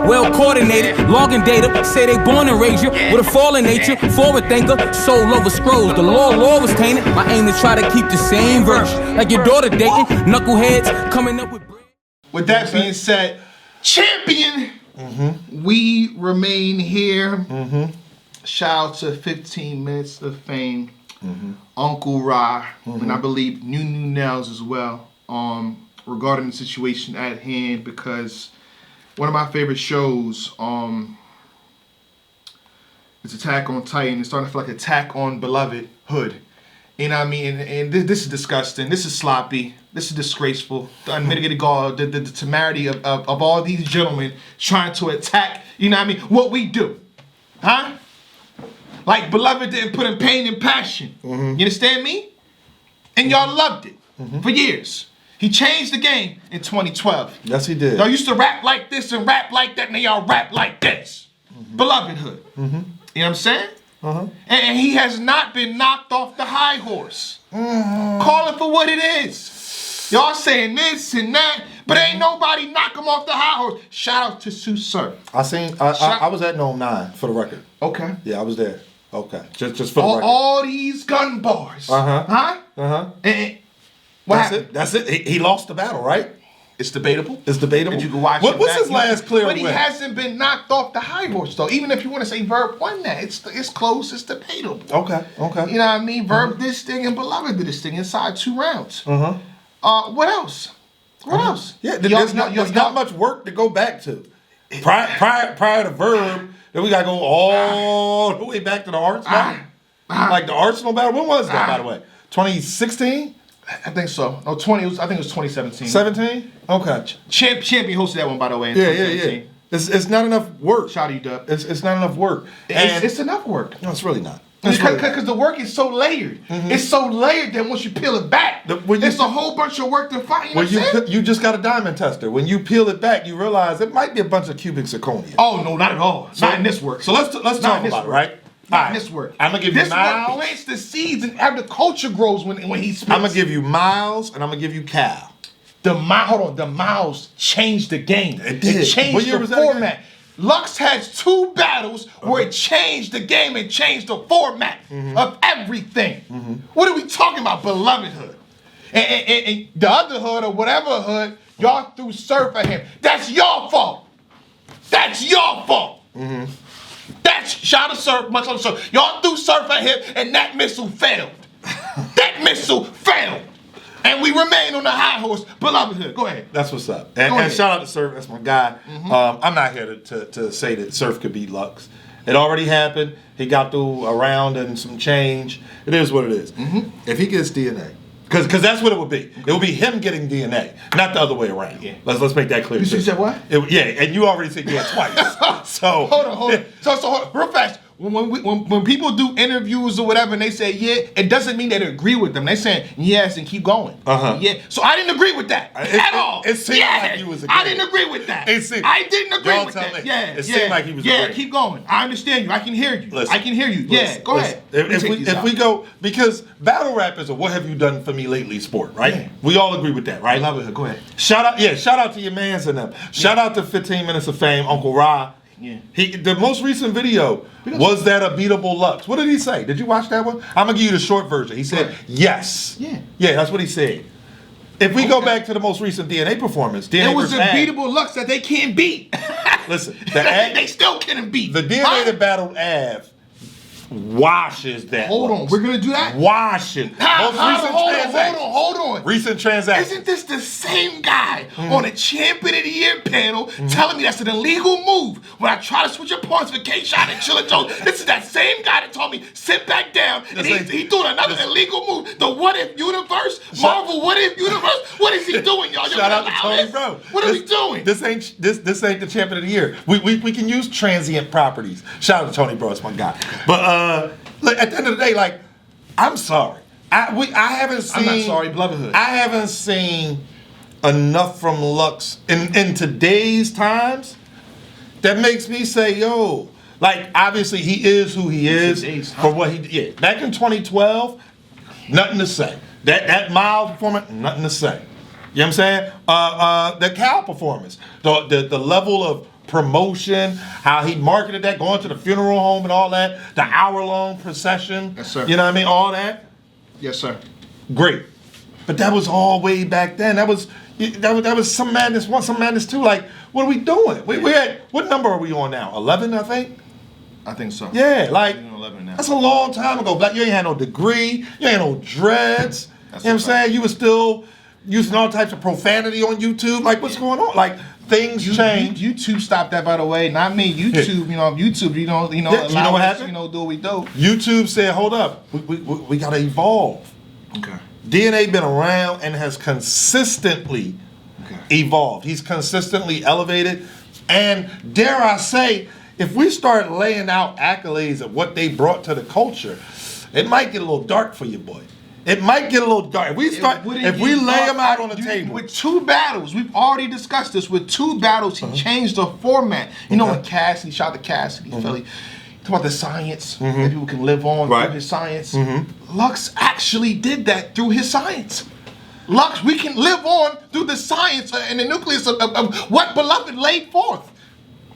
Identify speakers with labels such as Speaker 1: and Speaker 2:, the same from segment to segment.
Speaker 1: well coordinated, logging data, say they born and raised you with a fallen nature, forward thinker, soul over scrolls. The law was tainted. My aim is try to keep the same verse, like your daughter dating, knuckleheads coming up with.
Speaker 2: With that being said, champion, we remain here. Shout out to 15 Minutes of Fame, Uncle Ra, and I believe New Nails as well, regarding the situation at hand, because one of my favorite shows is Attack on Titan. It's starting to feel like Attack on Belovedhood. You know what I mean? And this is disgusting. This is sloppy. This is disgraceful. The unmitigated gall, the temerity of all these gentlemen trying to attack, you know what I mean, what we do. Huh? Like Beloved didn't put in pain and passion. You understand me? And y'all loved it for years. He changed the game in 2012.
Speaker 3: Yes, he did.
Speaker 2: Y'all used to rap like this and rap like that, and now y'all rap like this. Belovedhood. You know what I'm saying? And he has not been knocked off the high horse. Call it for what it is. Y'all saying this and that, but ain't nobody knock him off the high horse. Shout out to Sue Surf.
Speaker 3: I was at Gnome 9 for the record.
Speaker 2: Okay.
Speaker 3: Yeah, I was there. Okay. Just for the record.
Speaker 2: All these gun bars. And what happened?
Speaker 3: That's it. He lost the battle, right?
Speaker 2: It's debatable.
Speaker 3: It's debatable.
Speaker 2: And you can watch
Speaker 3: What's his last clear win?
Speaker 2: But he hasn't been knocked off the high horse, though. Even if you want to say Verb won that, it's close. It's debatable.
Speaker 3: Okay.
Speaker 2: You know what I mean? Verb did this thing and Beloved did this thing inside 2 rounds. What else? What else?
Speaker 3: Yeah, there's not much work to go back to. Prior to Verb, then we got to go all the way back to the Arsenal. Like the Arsenal battle. When was that, by the way? 2016?
Speaker 2: I think so. No, I think it was 2017.
Speaker 3: 17? Okay.
Speaker 2: Champion hosted that one, by the way, in 2017.
Speaker 3: It's not enough work.
Speaker 2: Shout out to you, Dub.
Speaker 3: It's not enough work.
Speaker 2: It's enough work.
Speaker 3: No, it's really not.
Speaker 2: Because the work is so layered. It's so layered that once you peel it back, it's a whole bunch of work to find. You know what I'm saying?
Speaker 3: You just got a diamond tester. When you peel it back, you realize it might be a bunch of cubic zirconia.
Speaker 2: Oh, no, not at all. Not in this work.
Speaker 3: So let's talk about it, right?
Speaker 2: Not this work.
Speaker 3: I'm gonna give you miles.
Speaker 2: This work plants the seeds and agriculture grows when he spits.
Speaker 3: I'm gonna give you miles and I'm gonna give you Cal.
Speaker 2: The miles changed the game.
Speaker 3: It did.
Speaker 2: It changed the format. Lux has 2 battles where it changed the game and changed the format of everything. What are we talking about? Belovedhood. And the other hood or whatever hood, y'all threw surf at him. That's your fault. That's your fault. That's shout out to Surf, much love to Surf. Y'all threw Surf at him and that missile failed. That missile failed. And we remain on the high horse. Belovedhood. Go ahead.
Speaker 3: That's what's up. And shout out to Surf. That's my guy. I'm not here to say that Surf could beat Lux. It already happened. He got through a round and some change. It is what it is. If he gets DNA, because that's what it would be. It would be him getting DNA, not the other way around. Yeah. Let's make that clear.
Speaker 2: You said what?
Speaker 3: And you already said yeah twice. So
Speaker 2: hold on. So real fast. When people do interviews or whatever and they say yeah, it doesn't mean they agree with them. They saying yes and keep going. Yeah. So I didn't agree with that at all.
Speaker 3: It seemed like he was agreeing.
Speaker 2: I didn't agree with that.
Speaker 3: I
Speaker 2: didn't agree with that.
Speaker 3: It seemed like he was agreeing.
Speaker 2: Yeah, keep going. I understand you. I can hear you.
Speaker 3: Listen,
Speaker 2: I can hear you. Yeah, go ahead.
Speaker 3: If we go, because battle rap is a what have you done for me lately sport, right? Yeah. We all agree with that, right?
Speaker 2: I love it. Go ahead.
Speaker 3: Shout out to your mans and them. Shout out to 15 Minutes of Fame, Uncle Ra.
Speaker 2: Yeah.
Speaker 3: The most recent video was that a beatable Lux. What did he say? Did you watch that one? I'm gonna give you the short version. He said yes. Yeah, that's what he said. If we go back to the most recent DNA performance, it
Speaker 2: was a beatable Lux that they can't beat.
Speaker 3: Listen,
Speaker 2: they still can't beat.
Speaker 3: The DNA that battled Av washes that.
Speaker 2: Hold on, we're gonna do that?
Speaker 3: Washing. Hold
Speaker 2: on.
Speaker 3: Recent transaction.
Speaker 2: Isn't this the same guy on a Champion of the Year panel telling me that's an illegal move when I try to switch your points for K-Shot and Chilla Jones? This is that same guy that told me sit back down and he doing another illegal move. The What If Universe, Marvel What If Universe. What is he doing, y'all?
Speaker 3: Shout out to Tony, bro.
Speaker 2: What are we doing?
Speaker 3: This ain't the Champion of the Year. We can use transient properties. Shout out to Tony, bro. It's my guy. But look, at the end of the day, like, I'm sorry. I haven't seen.
Speaker 2: I'm not sorry, Belovedhood.
Speaker 3: I haven't seen enough from Lux in today's times that makes me say, yo, like, obviously he is who he is for what he did. Yeah, back in 2012, nothing to say. That mild performance, nothing to say. You know what I'm saying? The Cal performance, the level of promotion, how he marketed that, going to the funeral home and all that, the hour-long procession.
Speaker 2: Yes, sir.
Speaker 3: You know what I mean? All that.
Speaker 2: Yes, sir.
Speaker 3: Great. But that was all way back then. That was some madness, some madness too. Like, what are we doing? We at, what number are we on now? 11, I think?
Speaker 2: I think so.
Speaker 3: Yeah, like,
Speaker 2: 11 now.
Speaker 3: that's a long time ago. Black, you ain't had no degree, you ain't had no dreads. You know what I'm saying? You were still using all types of profanity on YouTube. Like, what's going on? Like, things change.
Speaker 2: YouTube stopped that, by the way. Not me. YouTube, YouTube,
Speaker 3: you know
Speaker 2: allow
Speaker 3: what
Speaker 2: us,
Speaker 3: happened?
Speaker 2: do what we do.
Speaker 3: YouTube said, hold up, we gotta evolve.
Speaker 2: Okay.
Speaker 3: DNA been around and has consistently evolved. He's consistently elevated. And dare I say, if we start laying out accolades of what they brought to the culture, it might get a little dark for you, boy. It might get a little dark. If we lay them out on the table.
Speaker 2: With 2 battles, we've already discussed this. With 2 battles, he changed the format. You know, when Cassidy, shout out to Cassidy, Philly, talk about the science that people can live on through his science. Lux actually did that through his science. Lux, we can live on through the science and the nucleus of what Beloved laid forth.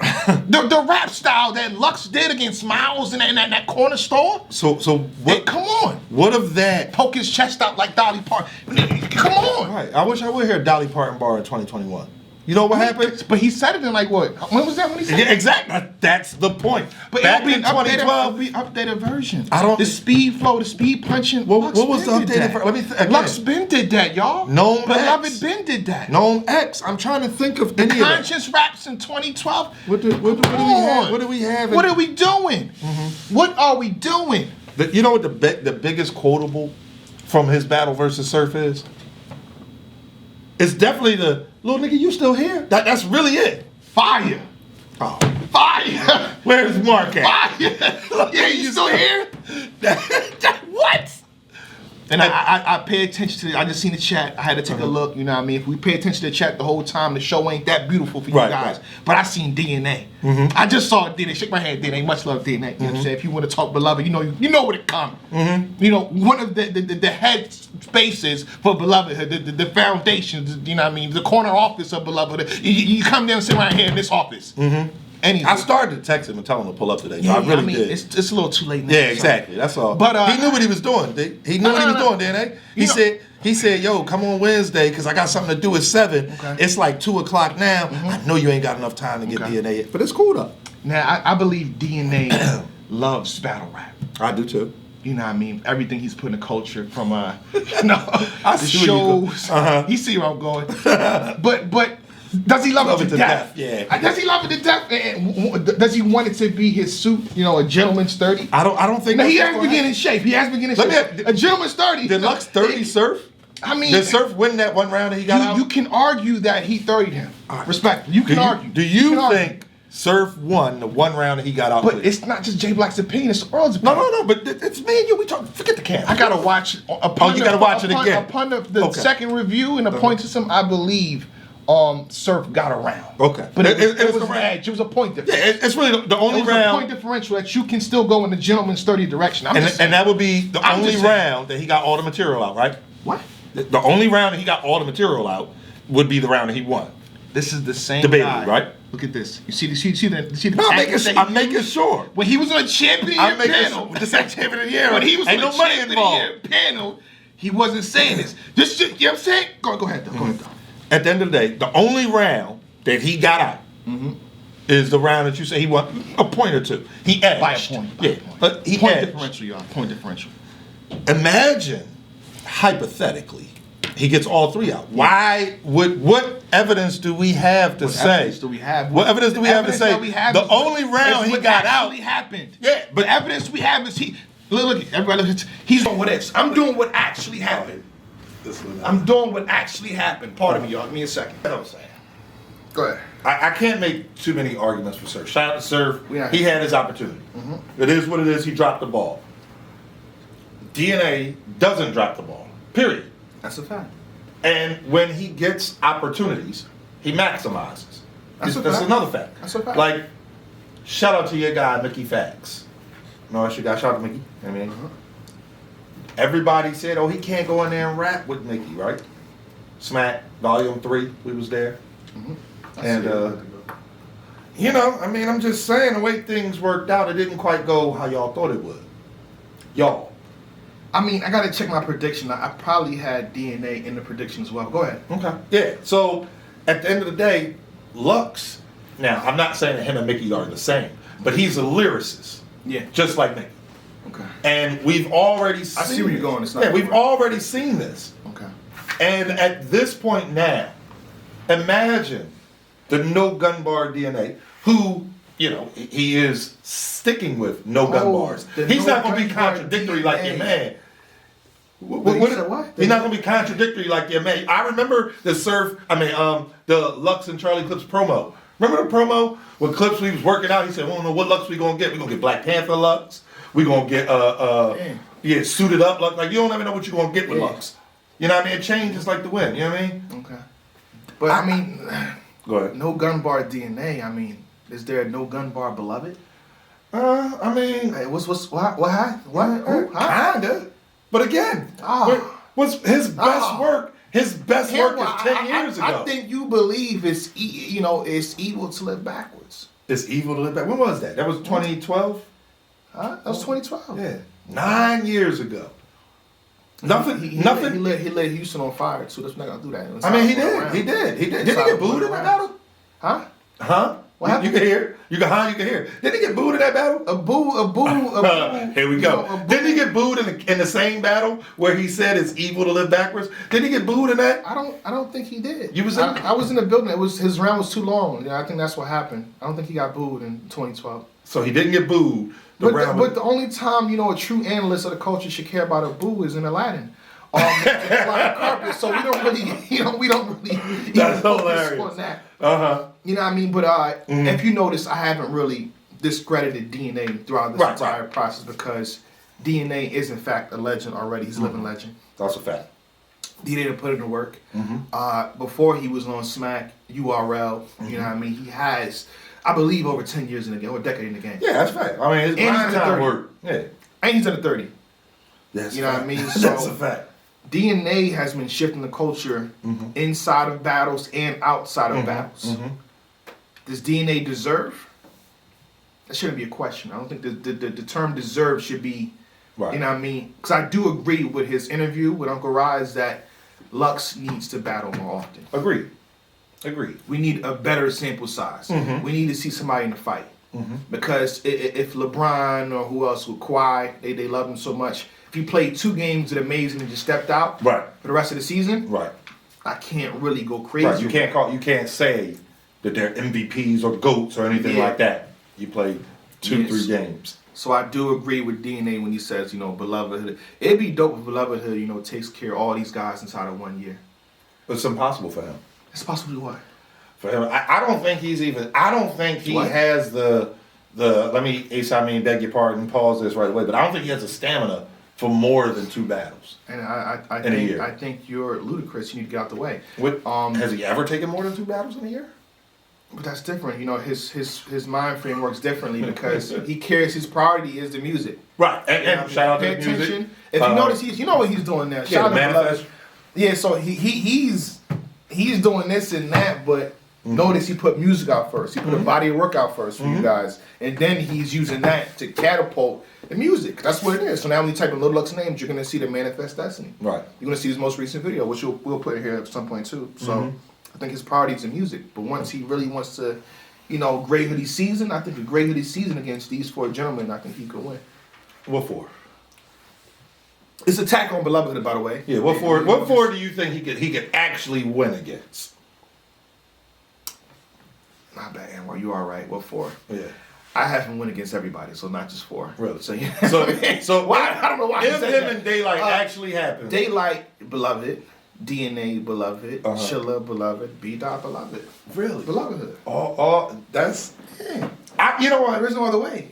Speaker 2: the rap style that Lux did against Miles in that corner store.
Speaker 3: So what?
Speaker 2: Hey, come on.
Speaker 3: What of that?
Speaker 2: Poke his chest out like Dolly Parton. Come on.
Speaker 3: Right. I wish I would hear Dolly Parton bar in 2021. You know what happened?
Speaker 2: But he said it in like what? When was that when he said it?
Speaker 3: Yeah, exactly. That's the point.
Speaker 2: But
Speaker 3: back
Speaker 2: it'll be
Speaker 3: in 2012,
Speaker 2: it'll be updated version.
Speaker 3: I don't.
Speaker 2: The speed flow, the speed punching.
Speaker 3: What was the updated version? Let me again.
Speaker 2: Lux Ben did that, y'all.
Speaker 3: Gnome
Speaker 2: Beloved
Speaker 3: X.
Speaker 2: Ben did that.
Speaker 3: Gnome X. I'm trying to think of any of that.
Speaker 2: Conscious raps in 2012.
Speaker 3: What do we have?
Speaker 2: What are we doing? What are we doing?
Speaker 3: You know what the biggest quotable from his battle versus Surf is? It's definitely the little nigga, you still here? That's really it.
Speaker 2: Fire.
Speaker 3: Oh.
Speaker 2: Fire.
Speaker 3: Where's Mark at?
Speaker 2: Fire. Yeah, you still here? What? And I pay attention to it. I just seen the chat. I had to take a look. You know what I mean? If we pay attention to the chat the whole time, the show ain't that beautiful for you guys. Right. But I seen DNA. I just saw DNA. Shake my hand, DNA. Much love, DNA. You know what I'm saying? If you want to talk Beloved, you know where it come. You know, one of the head spaces for Belovedhood, the foundation, you know what I mean? The corner office of Belovedhood. You come down and sit right here in this office. Anyway.
Speaker 3: I started to text him and tell him to pull up today. So I really did.
Speaker 2: It's a little too late now.
Speaker 3: Yeah, exactly. That's all.
Speaker 2: But
Speaker 3: he knew what he was doing. He knew what he was doing, didn't he? He said, yo, come on Wednesday because I got something to do at 7. Okay. It's like 2 o'clock now. I know you ain't got enough time to get DNA, but it's cool though.
Speaker 2: Now I believe DNA loves battle rap.
Speaker 3: I do too.
Speaker 2: You know what I mean? Everything he's put in the culture from the
Speaker 3: see
Speaker 2: shows. He see where I'm going. But does he love it to death?
Speaker 3: Yeah.
Speaker 2: Does he love it to death? And does he want it to be his suit? You know, a gentleman's 30.
Speaker 3: I don't think.
Speaker 2: No, he has been in shape. He has been in shape. A gentleman's 30.
Speaker 3: Did Lux 30 Surf?
Speaker 2: I mean,
Speaker 3: did Surf win that one round that he got out?
Speaker 2: You can argue that he 30'd him. Respectfully, you can argue.
Speaker 3: Do you think Surf won the one round that he got out?
Speaker 2: But it's not just Jay Black's opinion; it's the world's opinion.
Speaker 3: No. But it's me and you. We talk. Forget the camera.
Speaker 2: I gotta watch.
Speaker 3: You gotta watch it again.
Speaker 2: Upon the second review and the point system, I believe. Surf got around.
Speaker 3: Okay.
Speaker 2: But it was a edge. It was a point differential.
Speaker 3: Yeah, it's really the only round.
Speaker 2: A point differential that you can still go in the gentleman's 30 direction.
Speaker 3: And that would be the only round that he got all the material out, right?
Speaker 2: What?
Speaker 3: The only round that he got all the material out would be the round that he won.
Speaker 2: This is the same
Speaker 3: baby,
Speaker 2: guy.
Speaker 3: Right?
Speaker 2: Look at this. You see the
Speaker 3: No, I'm making sure.
Speaker 2: When he was on a champion of the year panel.
Speaker 3: This ain't champion of the year.
Speaker 2: When he was
Speaker 3: ain't
Speaker 2: on
Speaker 3: no
Speaker 2: a
Speaker 3: money
Speaker 2: champion of the year
Speaker 3: involved.
Speaker 2: panel, he wasn't saying this. Just, you know what I'm saying? Go ahead, though. Go ahead, though.
Speaker 3: At the end of the day, the only round that he got out is the round that you say he won a point or two. He edged.
Speaker 2: By a point.
Speaker 3: But he
Speaker 2: point
Speaker 3: edged.
Speaker 2: Differential, y'all. Point differential.
Speaker 3: Imagine, hypothetically, he gets all 3 out. What evidence do we have to say?
Speaker 2: What evidence do we have?
Speaker 3: What evidence do we have to say? The only round he got out.
Speaker 2: Happened.
Speaker 3: Yeah,
Speaker 2: but the evidence we have is look, everybody look, he's doing what ifs. I'm doing what actually happened. I'm doing what actually happened. Pardon me, y'all. Give me a second.
Speaker 3: That's what I'm saying.
Speaker 2: Go ahead.
Speaker 3: I can't make too many arguments for Surf. Shout out to Surf. He had his opportunity. It is what it is. He dropped the ball. DNA doesn't drop the ball. Period.
Speaker 2: That's a fact.
Speaker 3: And when he gets opportunities, he maximizes. That's another fact.
Speaker 2: That's a fact.
Speaker 3: Like, shout out to your guy, Mickey Fax. No, that's your guy. Shout out to Mickey. I mean, everybody said, oh, he can't go in there and rap with Mickey, right? Smack, Volume 3, we was there. And You know, I mean, I'm just saying the way things worked out, it didn't quite go how y'all thought it would. Y'all.
Speaker 2: I mean, I gotta check my prediction. I probably had DNA in the prediction as well. Go ahead.
Speaker 3: Okay. Yeah. So at the end of the day, Lux. Now, I'm not saying that him and Mickey are the same, but he's a lyricist.
Speaker 2: Yeah.
Speaker 3: Just like Mickey.
Speaker 2: Okay.
Speaker 3: And we've already seen.
Speaker 2: I see where you're going. It's not
Speaker 3: yeah, we've already seen this.
Speaker 2: Okay.
Speaker 3: And at this point now, imagine the no gun bar DNA, who, you know, he is sticking with no gun bars. He's not going to be contradictory like your man.
Speaker 2: What?
Speaker 3: He's not going to be contradictory like your man. I remember the the Lux and Charlie Clips promo. Remember the promo when Clips, we was working out, he said, we don't know what Lux we going to get. We're going to get Black Panther Lux. We're going to get suited up Lux. Like, you don't ever know what you're going to get with Lux. You know what I mean? It changes like the wind. You know what I mean?
Speaker 2: Okay. But I mean,
Speaker 3: go ahead.
Speaker 2: No gun bar DNA. I mean, is there a no gun bar Beloved?
Speaker 3: I mean,
Speaker 2: Hey, what?
Speaker 3: Kinda. But again, what's his best work? His best work is 10 years ago.
Speaker 2: I think you believe it's evil to live backwards.
Speaker 3: It's evil to live back. When was that? That was 2012?
Speaker 2: Huh? That was 2012.
Speaker 3: Yeah. 9 years ago. Nothing.
Speaker 2: He lit Houston on fire too. That's not gonna do that.
Speaker 3: I mean, he did. Didn't he get booed in that battle?
Speaker 2: Huh? What happened?
Speaker 3: You can hear. You can hear. Didn't he get booed in that battle?
Speaker 2: A boo.
Speaker 3: Here we go. Didn't he get booed in the same battle where he said it's evil to live backwards? Didn't he get booed in that?
Speaker 2: I don't think he did.
Speaker 3: You was
Speaker 2: I was in the building. It was his round was too long. Yeah, I think that's what happened. I don't think he got booed in 2012.
Speaker 3: So he didn't get booed.
Speaker 2: But the only time a true analyst of the culture should care about a boo is in Aladdin. Carpet, so we don't really
Speaker 3: That's hilarious.
Speaker 2: On that.
Speaker 3: You
Speaker 2: know what I mean? But if you notice, I haven't really discredited DNA throughout this entire process because DNA is in fact a legend already. He's a living legend.
Speaker 3: That's a fact.
Speaker 2: DNA didn't put it to work. Before he was on Smack, URL, you know what I mean? He has, I believe, over 10 years in the game, or a decade in the game.
Speaker 3: Yeah, that's fact. I mean, his grind time work. Yeah.
Speaker 2: And he's under 30.
Speaker 3: That's
Speaker 2: you know what I mean? So
Speaker 3: that's a fact.
Speaker 2: DNA has been shifting the culture inside of battles and outside of battles. Does DNA deserve? That shouldn't be a question. I don't think the term deserve should be, you know what I mean? Because I do agree with his interview with Uncle Rise that Lux needs to battle more often.
Speaker 3: Agreed.
Speaker 2: We need a better sample size. We need to see somebody in the fight. Because if LeBron or who else with Kawhi, they love him so much. If he played 2 games that amazing and just stepped out for the rest of the season, I can't really go crazy.
Speaker 3: Right. You can't say that they're MVPs or GOATs or anything like that. You played 2-3 games.
Speaker 2: So I do agree with DNA when he says, Belovedhood. It'd be dope if Belovedhood, takes care of all these guys inside of 1 year.
Speaker 3: But it's impossible for him.
Speaker 2: It's possible to what?
Speaker 3: For him, I don't think he's even. I don't think he has the. Let me, Ace, I mean, beg your pardon, pause this right away. But I don't think he has the stamina for more than 2 battles.
Speaker 2: And I think you're ludicrous. You need to get out the way.
Speaker 3: Has he ever taken more than 2 battles in a year?
Speaker 2: But that's different. His mind frame works differently because he cares. His priority is the music.
Speaker 3: Right. And shout out to the music.
Speaker 2: If you notice, you know what he's doing now. Shout out to Manifest. Yeah. So he's doing this and that, but. Notice he put music out first. He put a body of work out first for you guys. And then he's using that to catapult the music. That's what it is. So now when you type in Loaded Lux names, you're going to see the Manifest Destiny. Right. You're going to see his most recent video, which we'll put in here at some point too. So I think his priority is the music. But once he really wants to, Grey Hoodie season, I think a Grey Hoodie season against these 4 gentlemen, I think he could win.
Speaker 3: What for?
Speaker 2: It's attack on Belovedhood, by the way.
Speaker 3: Yeah, what for do you think he could actually win against?
Speaker 2: Not bad, Anwar. You all right? What for?
Speaker 3: Yeah.
Speaker 2: I have him win against everybody, so not just 4.
Speaker 3: Really?
Speaker 2: So
Speaker 3: why?
Speaker 2: I don't know why.
Speaker 3: If him and Daylight actually happen.
Speaker 2: Daylight, Beloved. DNA, Beloved. Shilla, Beloved. B-Dot, Beloved.
Speaker 3: Really?
Speaker 2: Belovedhood.
Speaker 3: That's... you know what?
Speaker 2: There's no other way.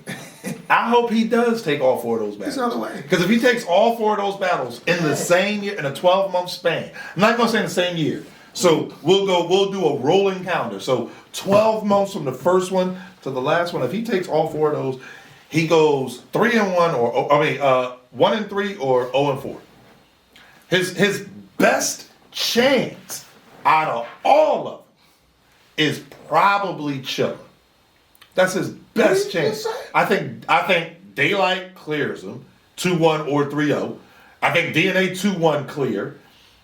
Speaker 3: I hope he does take all 4 of those battles.
Speaker 2: There's no other way.
Speaker 3: Because if he takes all 4 of those battles in the same year, in a 12-month span, I'm not going to say in the same year. So we'll do a rolling calendar. So 12 months from the first one to the last one. If he takes all 4 of those, he goes 3-1 or 1-3 or 0-4. His best chance out of all of them is probably Chilla. That's his best
Speaker 2: What did you
Speaker 3: chance.
Speaker 2: say?
Speaker 3: I think Daylight clears him 2-1 or 3-0. I think DNA 2-1 clear.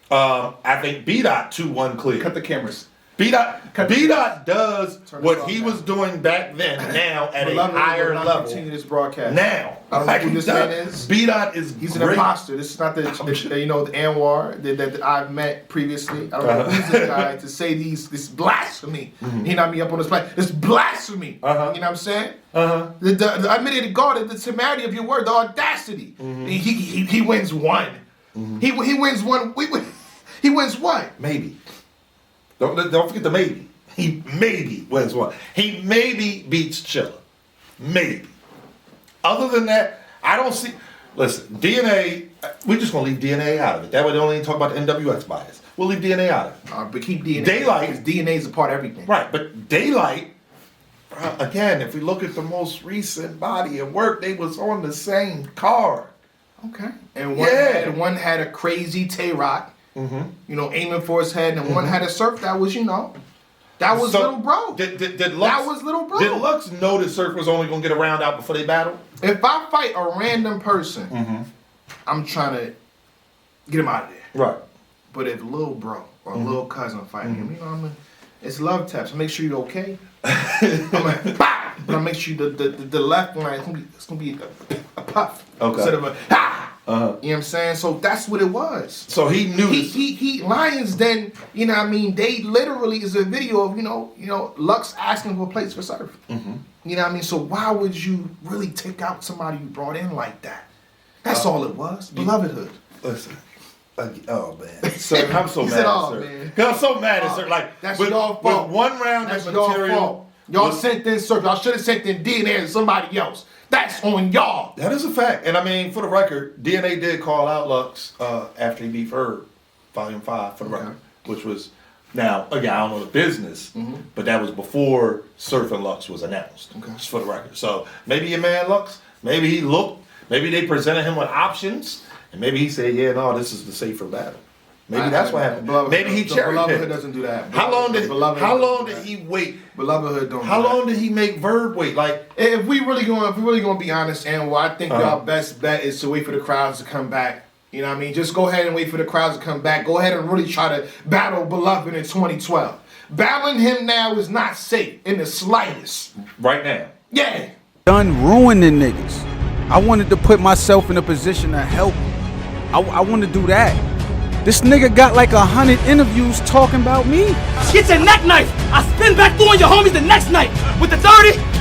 Speaker 3: I think B-Dot 2-1 clear.
Speaker 2: Cut the cameras.
Speaker 3: B-Dot does
Speaker 2: Turn
Speaker 3: what
Speaker 2: this
Speaker 3: he
Speaker 2: off
Speaker 3: was doing back then, now at a
Speaker 2: Beloved
Speaker 3: higher
Speaker 2: will not
Speaker 3: level.
Speaker 2: Continue this broadcast.
Speaker 3: Now.
Speaker 2: I don't know who this man is.
Speaker 3: B-Dot is
Speaker 2: He's an
Speaker 3: great.
Speaker 2: imposter. This is not the the Anwar that I've met previously. I don't know who's this guy to say this blasphemy. You know what I mean? Up on this plane, this blasphemy. You know what I'm saying? The admitted to God, the temerity of your word, the audacity. He wins one. He wins one. He wins one.
Speaker 3: Maybe. Don't forget the maybe. He maybe wins one. He maybe beats Chilla. Maybe. Other than that, I don't see. Listen, DNA. We're just gonna leave DNA out of it. That way, they don't even talk about the NWX bias. We'll leave DNA out of it.
Speaker 2: But keep DNA.
Speaker 3: Daylight.
Speaker 2: Because DNA is a part of everything.
Speaker 3: Right, but Daylight. Again, if we look at the most recent body of work, they was on the same card.
Speaker 2: Okay. And one had a crazy Tay-Rock. You know, aiming for his head, and one had a Surf that was, that was little bro.
Speaker 3: Did Lux,
Speaker 2: that was little bro.
Speaker 3: Did Lux know that Surf was only gonna get a round out before they battle?
Speaker 2: If I fight a random person, I'm trying to get him out of there.
Speaker 3: Right.
Speaker 2: But if little bro or little cousin fighting him, it's love taps. Make sure you're okay. I'm like, bah! But I make sure the left one, it's gonna be a puff instead of a ha. You know what I'm saying? So that's what it was.
Speaker 3: So he knew.
Speaker 2: He Lions then, you know what I mean? They literally is a video of, Lux asking for plates for Surf. You know what I mean? So why would you really take out somebody you brought in like that? That's all it was. Belovedhood.
Speaker 3: Listen. Oh man, sir, I'm so mad
Speaker 2: said,
Speaker 3: at Sir.
Speaker 2: Man.
Speaker 3: I'm so mad at Sir. Like
Speaker 2: that's
Speaker 3: with,
Speaker 2: your fault.
Speaker 3: With one round
Speaker 2: That's
Speaker 3: of
Speaker 2: your
Speaker 3: material.
Speaker 2: fault. Y'all sent in Surf. Y'all should have sent in DNA to somebody else. That's on y'all.
Speaker 3: That is a fact. And I mean, for the record, DNA did call out Lux after he beat Herb, Volume 5, for the record, which was, now, again, I don't know the business, but that was before Surf and Lux was announced, just for the record. So maybe your man Lux, maybe he looked, maybe they presented him with options, and maybe he said, yeah, no, this is the safer battle. Maybe that's what happened. Maybe he cherry picked.
Speaker 2: Belovedhood doesn't do that.
Speaker 3: How long did he wait?
Speaker 2: Belovedhood don't.
Speaker 3: How long did he make Verb wait? Like,
Speaker 2: if we really gonna be honest, and I think y'all best bet is to wait for the crowds to come back. You know what I mean? Just go ahead and wait for the crowds to come back. Go ahead and really try to battle Beloved in 2012. Battling him now is not safe in the slightest.
Speaker 3: right now.
Speaker 2: Yeah.
Speaker 1: Done ruining niggas. I wanted to put myself in a position to help. I want to do that. This nigga got like 100 interviews talking about me.
Speaker 4: Get your neck knife. I spin back through on your homies the next night with the 30